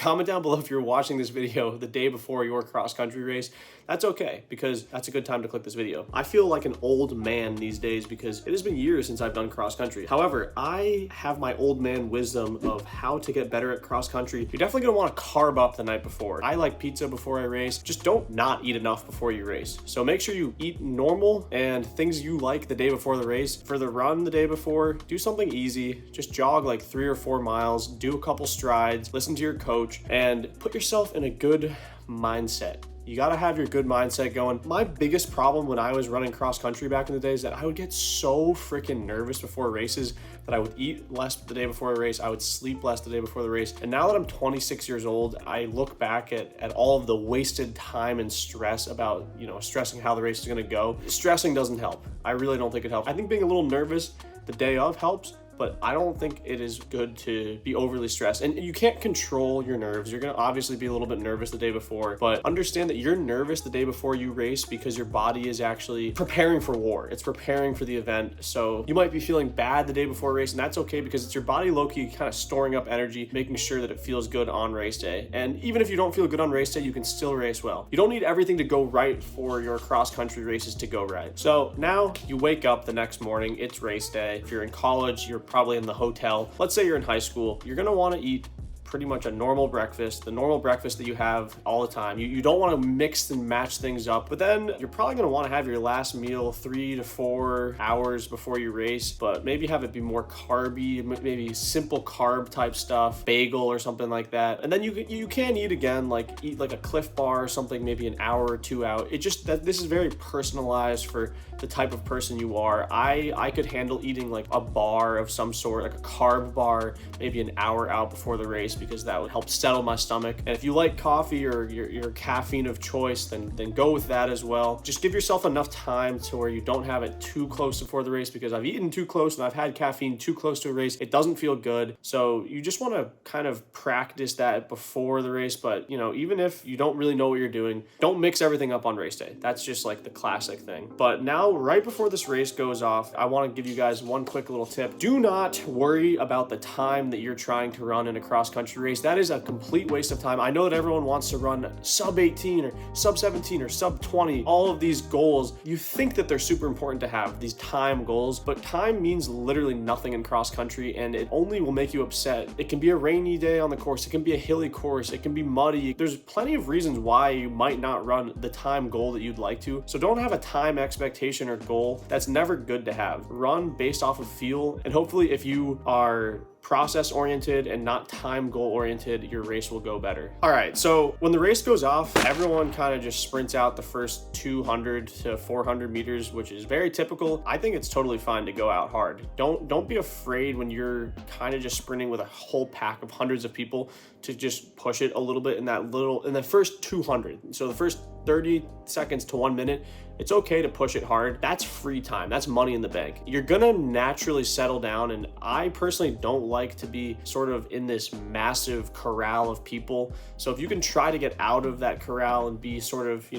comment down below if you're watching this video the day before your cross-country race. That's okay, because that's a good time to click this video. I feel like an old man these days because it has been years since I've done cross-country. However, I have my old man wisdom of how to get better at cross-country. You're definitely gonna wanna carb up the night before. I like pizza before I race. Just don't not eat enough before you race. So make sure you eat normal and things you like the day before the race. For the run the day before, do something easy. Just jog like 3 or 4 miles, do a couple strides, listen to your coach, and put yourself in a good mindset. You gotta have your good mindset going. My biggest problem when I was running cross country back in the day is that I would get so freaking nervous before races that I would eat less the day before a race, I would sleep less the day before the race. And now that I'm 26 years old, I look back at all of the wasted time and stress about, stressing how the race is gonna go. Stressing doesn't help. I really don't think it helps. I think being a little nervous the day of helps, but I don't think it is good to be overly stressed. And you can't control your nerves. You're gonna obviously be a little bit nervous the day before, but understand that you're nervous the day before you race because your body is actually preparing for war. It's preparing for the event. So you might be feeling bad the day before a race, and that's okay because it's your body low-key kind of storing up energy, making sure that it feels good on race day. And even if you don't feel good on race day, you can still race well. You don't need everything to go right for your cross-country races to go right. So now you wake up the next morning, it's race day. If you're in college, you're probably in the hotel. Let's say you're in high school. You're gonna wanna eat pretty much a normal breakfast, the normal breakfast that you have all the time. You don't want to mix and match things up, but then you're probably going to want to have your last meal 3 to 4 hours before you race, but maybe have it be more carby, maybe simple carb type stuff, bagel or something like that. And then you can eat again, eat like a Cliff Bar or something, maybe an hour or 2 out. It just that this is very personalized for the type of person you are. I could handle eating like a bar of some sort, like a carb bar, maybe an hour out before the race, because that would help settle my stomach. And if you like coffee or your caffeine of choice, then go with that as well. Just give yourself enough time to where you don't have it too close before the race, because I've eaten too close and I've had caffeine too close to a race. It doesn't feel good. So you just want to kind of practice that before the race. But even if you don't really know what you're doing, don't mix everything up on race day. That's just like the classic thing. But now, right before this race goes off, I want to give you guys one quick little tip. Do not worry about the time that you're trying to run in a cross country race. That is a complete waste of time. I know that everyone wants to run sub 18 or sub 17 or sub 20, all of these goals. You think that they're super important to have, these time goals, but time means literally nothing in cross country, and it only will make you upset. It can be a rainy day on the course, it can be a hilly course, it can be muddy. There's plenty of reasons why you might not run the time goal that you'd like to. So don't have a time expectation or goal. That's never good to have. Run based off of feel, and hopefully if you are process oriented and not time goal oriented, your race will go better. All right, so when the race goes off, everyone kind of just sprints out the first 200 to 400 meters, which is very typical. I think it's totally fine to go out hard. Don't be afraid when you're kind of just sprinting with a whole pack of hundreds of people to just push it a little bit in the first 200. So the first 30 seconds to 1 minute, it's okay to push it hard. That's free time. That's money in the bank. You're gonna naturally settle down, and I personally don't like to be sort of in this massive corral of people. So if you can try to get out of that corral and be sort of,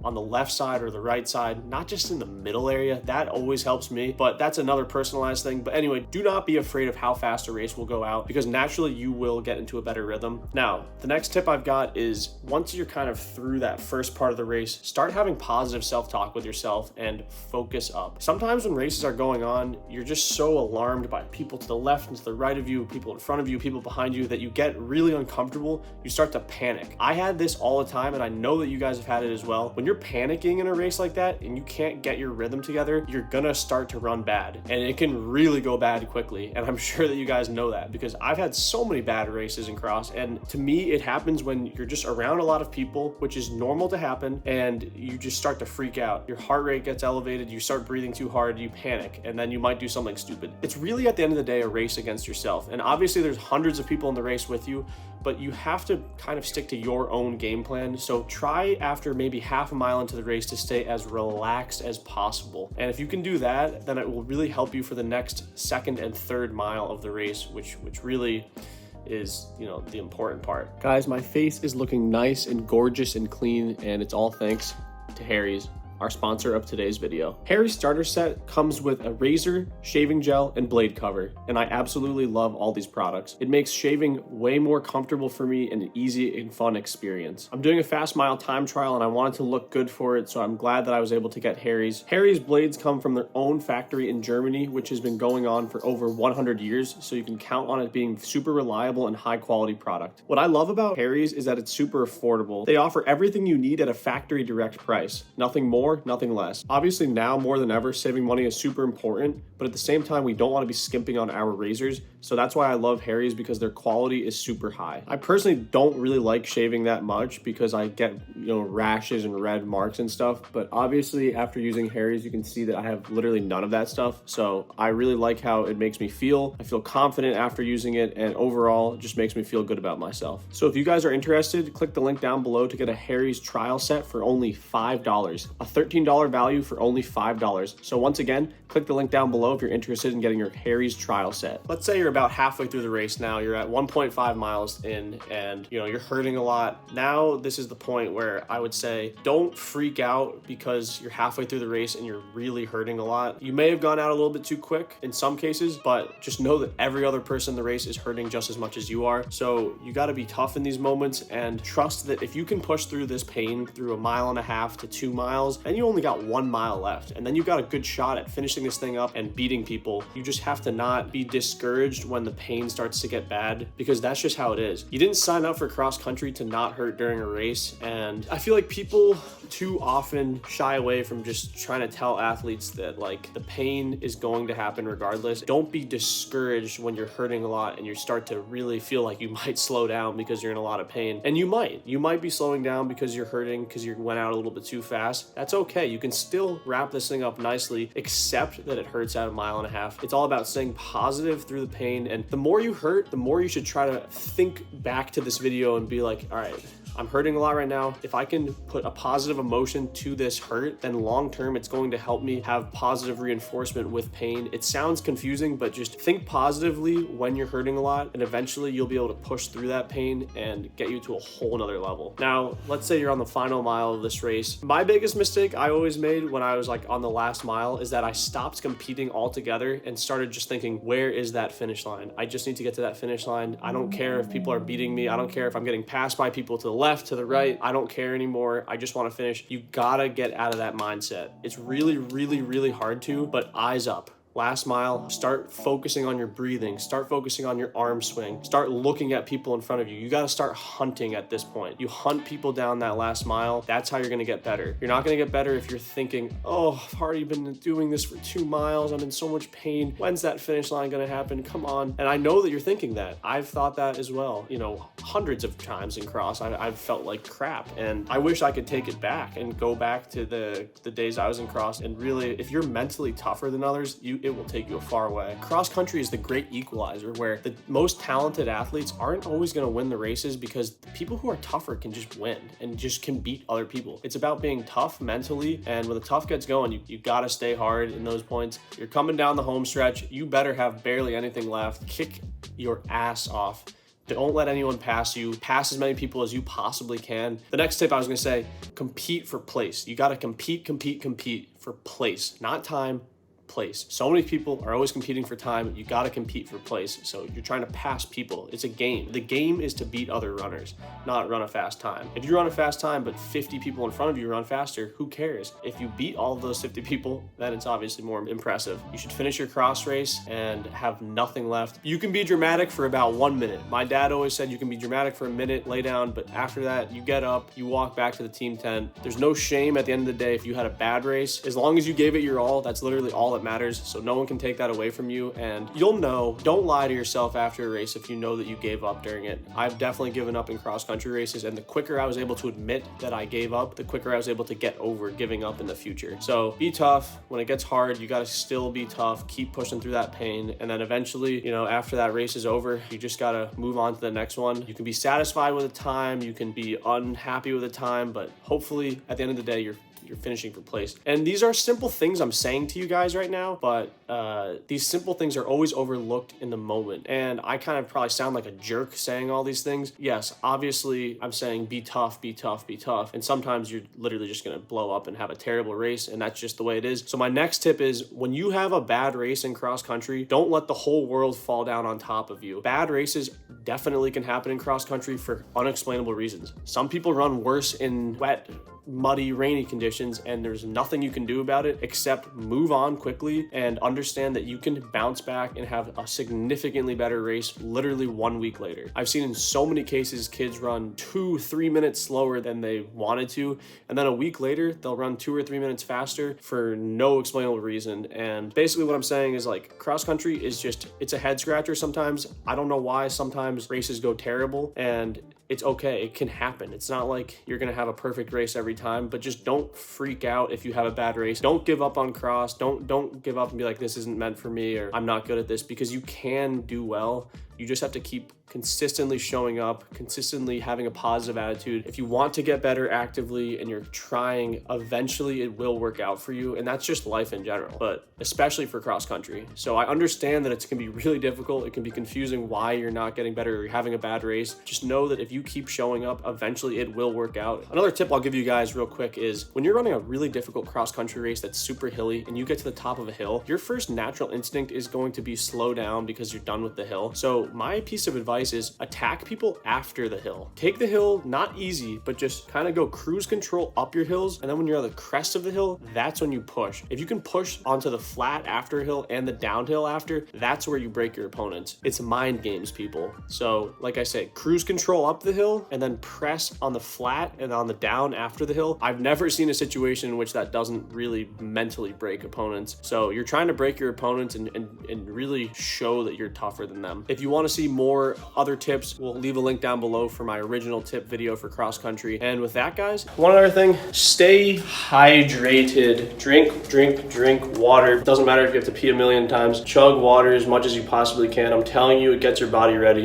on the left side or the right side, not just in the middle area, that always helps me, but that's another personalized thing. But anyway, do not be afraid of how fast a race will go out, because naturally you will get into a better rhythm. Now, the next tip I've got is once you're kind of through that first part of the race, start having positive self-talk with yourself and focus up. Sometimes when races are going on, you're just so alarmed by people to the left and to the right of you, people in front of you, people behind you, that you get really uncomfortable. You start to panic. I had this all the time, and I know that you guys have had it as well. When you're panicking in a race like that and you can't get your rhythm together, you're gonna start to run bad, and it can really go bad quickly. And I'm sure that you guys know that, because I've had so many bad races in cross, and to me it happens when you're just around a lot of people, which is normal to happen, and you just start to freak out. Your heart rate gets elevated, you start breathing too hard, you panic, and then you might do something stupid. It's really, at the end of the day, a race against yourself. And obviously there's hundreds of people in the race with you, but you have to kind of stick to your own game plan. So try, after maybe half a mile into the race, to stay as relaxed as possible. And if you can do that, then it will really help you for the next second and third mile of the race, which really is, the important part. Guys, my face is looking nice and gorgeous and clean, and it's all thanks to Harry's. our sponsor of today's video. Harry's starter set comes with a razor, shaving gel, and blade cover, and I absolutely love all these products. It makes shaving way more comfortable for me and an easy and fun experience. I'm doing a Fast Mile time trial and I wanted to look good for it, so I'm glad that I was able to get Harry's. Harry's blades come from their own factory in Germany, which has been going on for over 100 years, so you can count on it being super reliable and high quality product. What I love about Harry's is that it's super affordable. They offer everything you need at a factory direct price. Nothing more, nothing less. Obviously now more than ever, saving money is super important, but at the same time, we don't want to be skimping on our razors, so that's why I love Harry's, because their quality is super high. I personally don't really like shaving that much because I get, rashes and red marks and stuff, but obviously after using Harry's, you can see that I have literally none of that stuff, so I really like how it makes me feel. I feel confident after using it, and overall, it just makes me feel good about myself. So if you guys are interested, click the link down below to get a Harry's trial set for only $5. A $13 value for only $5. So once again, click the link down below if you're interested in getting your Harry's trial set. Let's say you're about halfway through the race now, you're at 1.5 miles in, and you're hurting a lot. Now this is the point where I would say don't freak out because you're halfway through the race and you're really hurting a lot. You may have gone out a little bit too quick in some cases, but just know that every other person in the race is hurting just as much as you are. So you got to be tough in these moments and trust that if you can push through this pain through 1.5 miles to 2 miles, then you only got 1 mile left, and then you got a good shot at finishing this thing up and beating people. You just have to not be discouraged when the pain starts to get bad, because that's just how it is. You didn't sign up for cross country to not hurt during a race, and I feel like people too often shy away from just trying to tell athletes that the pain is going to happen regardless. Don't be discouraged when you're hurting a lot and you start to really feel like you might slow down because you're in a lot of pain. And you might be slowing down because you're hurting, because you went out a little bit too fast. That's okay. You can still wrap this thing up nicely, accept that it hurts at 1.5 miles. It's all about staying positive through the pain. And the more you hurt, the more you should try to think back to this video and be like, all right, I'm hurting a lot right now. If I can put a positive emotion to this hurt, then long term, it's going to help me have positive reinforcement with pain. It sounds confusing, but just think positively when you're hurting a lot, and eventually you'll be able to push through that pain and get you to a whole nother level. Now, let's say you're on the final mile of this race. My biggest mistake I always made when I was on the last mile is that I stopped competing altogether and started just thinking, where is that finish line? I just need to get to that finish line. I don't care if people are beating me. I don't care if I'm getting passed by people to the left, to the right. I don't care anymore. I just want to finish. You gotta get out of that mindset. It's really, really, really hard to, but eyes up. Last mile, start focusing on your breathing, start focusing on your arm swing, start looking at people in front of you. You got to start hunting at this point. You hunt people down that last mile. That's how you're going to get better. You're not going to get better if you're thinking, oh, I've already been doing this for 2 miles. I'm in so much pain. When's that finish line going to happen? Come on. And I know that you're thinking that. I've thought that as well. Hundreds of times in cross, I've felt like crap. And I wish I could take it back and go back to the days I was in cross. And really, if you're mentally tougher than others, it will take you a far way. Cross country is the great equalizer, where the most talented athletes aren't always going to win the races, because the people who are tougher can just win and just can beat other people. It's about being tough mentally, and when the tough gets going, you got to stay hard in those points. You're coming down the home stretch. You better have barely anything left. Kick your ass off. Don't let anyone pass you. Pass as many people as you possibly can. The next tip I was going to say, compete for place. You got to compete for place, not time, place. So many people are always competing for time. You got to compete for place. So you're trying to pass people. It's a game. The game is to beat other runners, not run a fast time. If you run a fast time, but 50 people in front of you run faster, who cares? If you beat all of those 50 people, then it's obviously more impressive. You should finish your cross race and have nothing left. You can be dramatic for about 1 minute. My dad always said you can be dramatic for a minute, lay down, but after that, you get up, you walk back to the team tent. There's no shame at the end of the day if you had a bad race. As long as you gave it your all, that's literally all that matters. So no one can take that away from you, and you'll know. Don't lie to yourself after a race if you know that you gave up during it. I've definitely given up in cross country races, and the quicker I was able to admit that I gave up, the quicker I was able to get over giving up in the future. So be tough. When it gets hard, you got to still be tough, keep pushing through that pain, and then eventually, after that race is over, you just got to move on to the next one. You can be satisfied with the time, you can be unhappy with the time, but hopefully at the end of the day, you're finishing for place. And these are simple things I'm saying to you guys right now, but these simple things are always overlooked in the moment. And I kind of probably sound like a jerk saying all these things. Yes, obviously I'm saying be tough, be tough, be tough. And sometimes you're literally just going to blow up and have a terrible race, and that's just the way it is. So my next tip is, when you have a bad race in cross country, don't let the whole world fall down on top of you. Bad races definitely can happen in cross country for unexplainable reasons. Some people run worse in wet, muddy, rainy conditions, and there's nothing you can do about it except move on quickly and understand that you can bounce back and have a significantly better race literally 1 week later. I've seen in so many cases kids run 2-3 minutes slower than they wanted to, and then a week later they'll run 2 or 3 minutes faster for no explainable reason. And basically what I'm saying is, like, cross country is just, it's a head scratcher sometimes. I don't know why sometimes races go terrible, and it's okay. It can happen. It's not like you're going to have a perfect race every time, but just don't freak out if you have a bad race. Don't give up on cross. Don't give up and be like, this isn't meant for me, or I'm not good at this, because you can do well. You just have to keep consistently showing up, consistently having a positive attitude. If you want to get better actively and you're trying, eventually it will work out for you. And that's just life in general, but especially for cross country. So I understand that it's going to be really difficult. It can be confusing why you're not getting better or you're having a bad race. Just know that if you keep showing up, eventually it will work out. Another tip I'll give you guys real quick is, when you're running a really difficult cross country race that's super hilly and you get to the top of a hill, your first natural instinct is going to be slow down because you're done with the hill. So my piece of advice is, attack people after the hill. Take the hill, not easy, but just kind of go cruise control up your hills, and then when you're on the crest of the hill, that's when you push. If you can push onto the flat after a hill and the downhill after, that's where you break your opponents. It's mind games, people. So like I say, cruise control up the hill and then press on the flat and on the down after the hill. I've never seen a situation in which that doesn't really mentally break opponents. So you're trying to break your opponents and really show that you're tougher than them. If you want to see more other tips, we'll leave a link down below for my original tip video for cross country. And with that, guys, one other thing, stay hydrated. Drink water. It doesn't matter if you have to pee a million times. Chug water as much as you possibly can. I'm telling you, it gets your body ready.